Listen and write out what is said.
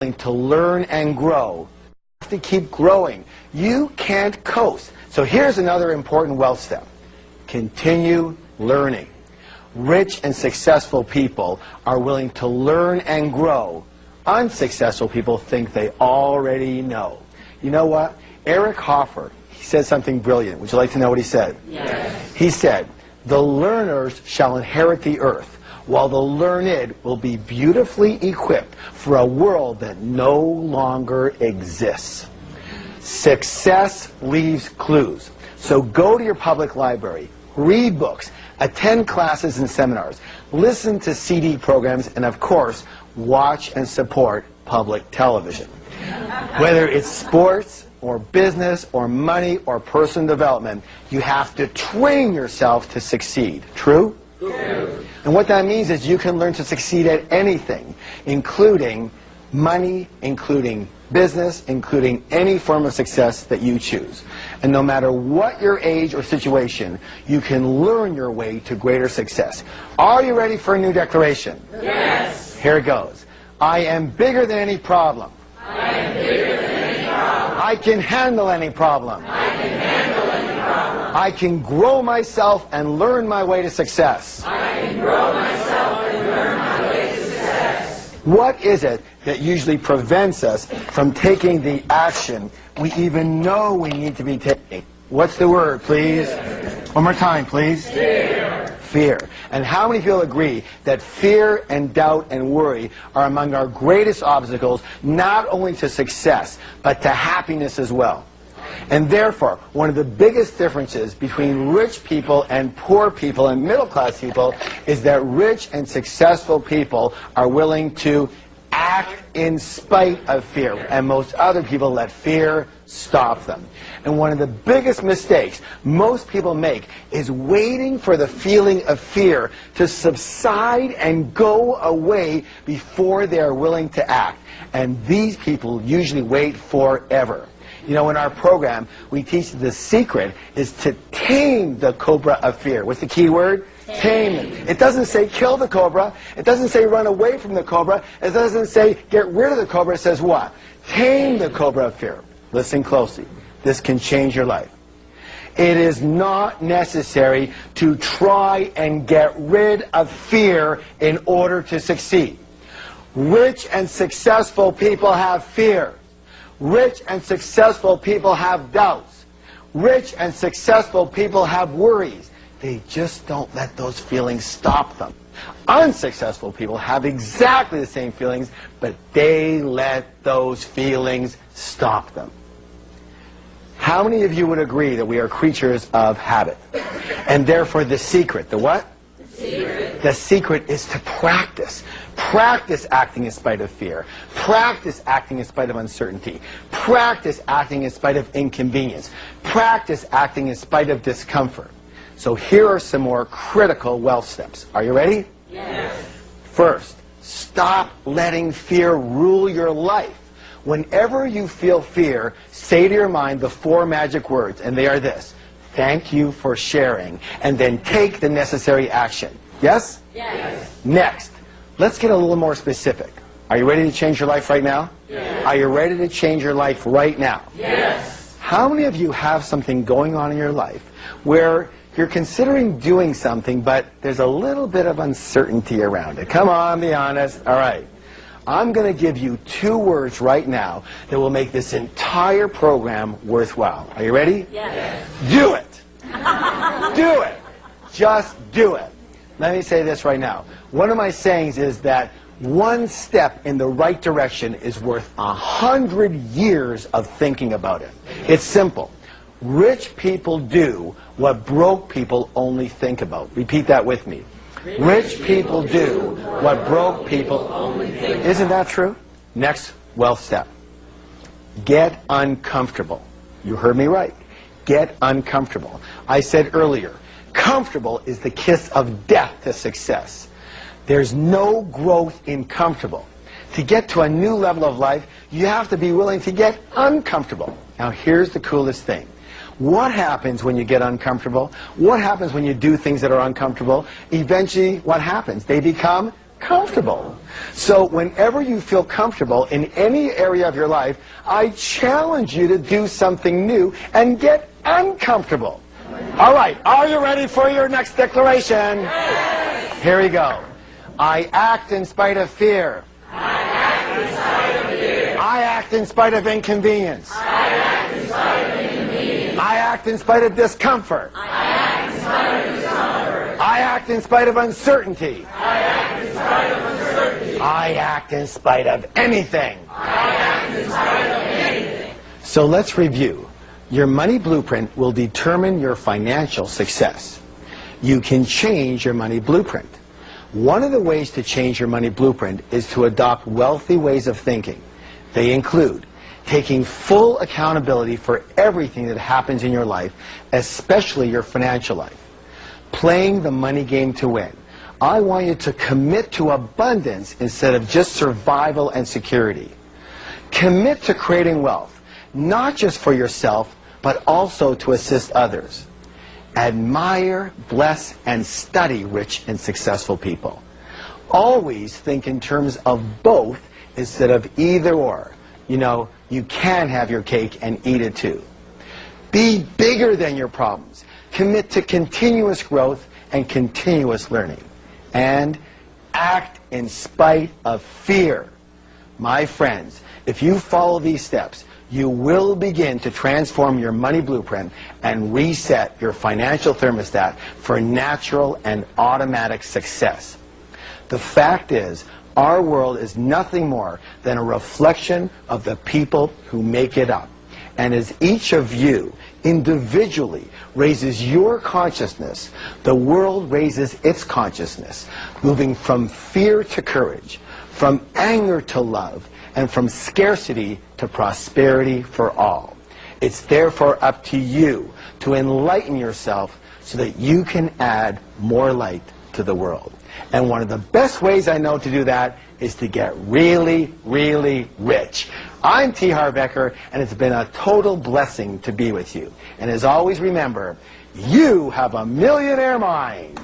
to learn and grow. You have to keep growing. You can't coast. So here's another important wealth step. Continue learning. Rich and successful people are willing to learn and grow. Unsuccessful people think they already know. You know what? Eric Hoffer, he said something brilliant. Would you like to know what he said? Yes. He said, "The learners shall inherit the earth, while the learned will be beautifully equipped for a world that no longer exists." Success leaves clues. So go to your public library, read books, attend classes and seminars, listen to CD programs, and of course, watch and support public television. Whether it's sports or business or money or personal development, you have to train yourself to succeed. True? True. And what that means is you can learn to succeed at anything, including money, including business, including any form of success that you choose. And no matter what your age or situation, you can learn your way to greater success. Are you ready for a new declaration? Yes. Here it goes. I am bigger than any problem. I am bigger than any problem. I can handle any problem. I can handle any problem. I can grow myself and learn my way to success. I can grow myself and learn my way to success. What is it that usually prevents us from taking the action we even know we need to be taking? What's the word, please? One more time, please. Fear. Fear. And how many people agree that fear and doubt and worry are among our greatest obstacles, not only to success, but to happiness as well? And therefore, one of the biggest differences between rich people and poor people and middle-class people is that rich and successful people are willing to act in spite of fear, and most other people let fear stop them. And one of the biggest mistakes most people make is waiting for the feeling of fear to subside and go away before they are willing to act. And these people usually wait forever. You know, in our program, we teach the secret is to tame the cobra of fear. What's the key word? Tame it. It doesn't say kill the cobra. It doesn't say run away from the cobra. It doesn't say get rid of the cobra. It says what? Tame the cobra of fear. Listen closely. This can change your life. It is not necessary to try and get rid of fear in order to succeed. Rich and successful people have fear. Rich and successful people have doubts. Rich and successful people have worries. They just don't let those feelings stop them. Unsuccessful people have exactly the same feelings, but they let those feelings stop them. How many of you would agree that we are creatures of habit? And therefore the secret, the what? The secret. The secret is to practice. Practice acting in spite of fear. Practice acting in spite of uncertainty. Practice acting in spite of inconvenience. Practice acting in spite of discomfort. So here are some more critical wealth steps. Are you ready? Yes. First, stop letting fear rule your life. Whenever you feel fear, say to your mind the 4 magic words, and they are this: thank you for sharing, and then take the necessary action. Yes? Yes. Next, let's get a little more specific. Are you ready to change your life right now? Yes. Are you ready to change your life right now? Yes. How many of you have something going on in your life where you're considering doing something, but there's a little bit of uncertainty around it? Come on, be honest. All right. I'm going to give you 2 words right now that will make this entire program worthwhile. Are you ready? Yes. Do it. Do it. Just do it. Let me say this right now. One of my sayings is that 1 step in the right direction is worth 100 years of thinking about it. It's simple. Rich people do what broke people only think about. Repeat that with me. Rich people do what broke people only think about. Isn't that true? Next wealth step. Get uncomfortable. You heard me right. Get uncomfortable. I said earlier, comfortable is the kiss of death to success. There's no growth in comfortable. To get to a new level of life, you have to be willing to get uncomfortable. Now here's the coolest thing. What happens when you get uncomfortable? What happens when you do things that are uncomfortable? Eventually, what happens? They become comfortable. So whenever you feel comfortable in any area of your life, I challenge you to do something new and get uncomfortable. All right, are you ready for your next declaration? Yes. Here we go. I act in spite of fear. I act in spite of fear. I act in spite of inconvenience. I act in spite of inconvenience. I act in spite of discomfort. I act in spite of discomfort. I act in spite of uncertainty. I act in spite of uncertainty. I act in spite of anything. I act in spite of anything. So let's review. Your money blueprint will determine your financial success. You can change your money blueprint. One of the ways to change your money blueprint is to adopt wealthy ways of thinking. They include taking full accountability for everything that happens in your life, especially your financial life. Playing the money game to win. I want you to commit to abundance instead of just survival and security. Commit to creating wealth, not just for yourself, but also to assist others. Admire, bless, and study rich and successful people. Always think in terms of both instead of either or. You know, you can have your cake and eat it too. Be bigger than your problems. Commit to continuous growth and continuous learning. And act in spite of fear. My friends, if you follow these steps, you will begin to transform your money blueprint and reset your financial thermostat for natural and automatic success. The fact is, our world is nothing more than a reflection of the people who make it up. And as each of you individually raises your consciousness, the world raises its consciousness, moving from fear to courage, from anger to love, and from scarcity to prosperity for all. It's therefore up to you to enlighten yourself so that you can add more light to the world. And one of the best ways I know to do that is to get really, really rich. I'm Harv Eker, and it's been a total blessing to be with you. And as always, remember, you have a millionaire mind.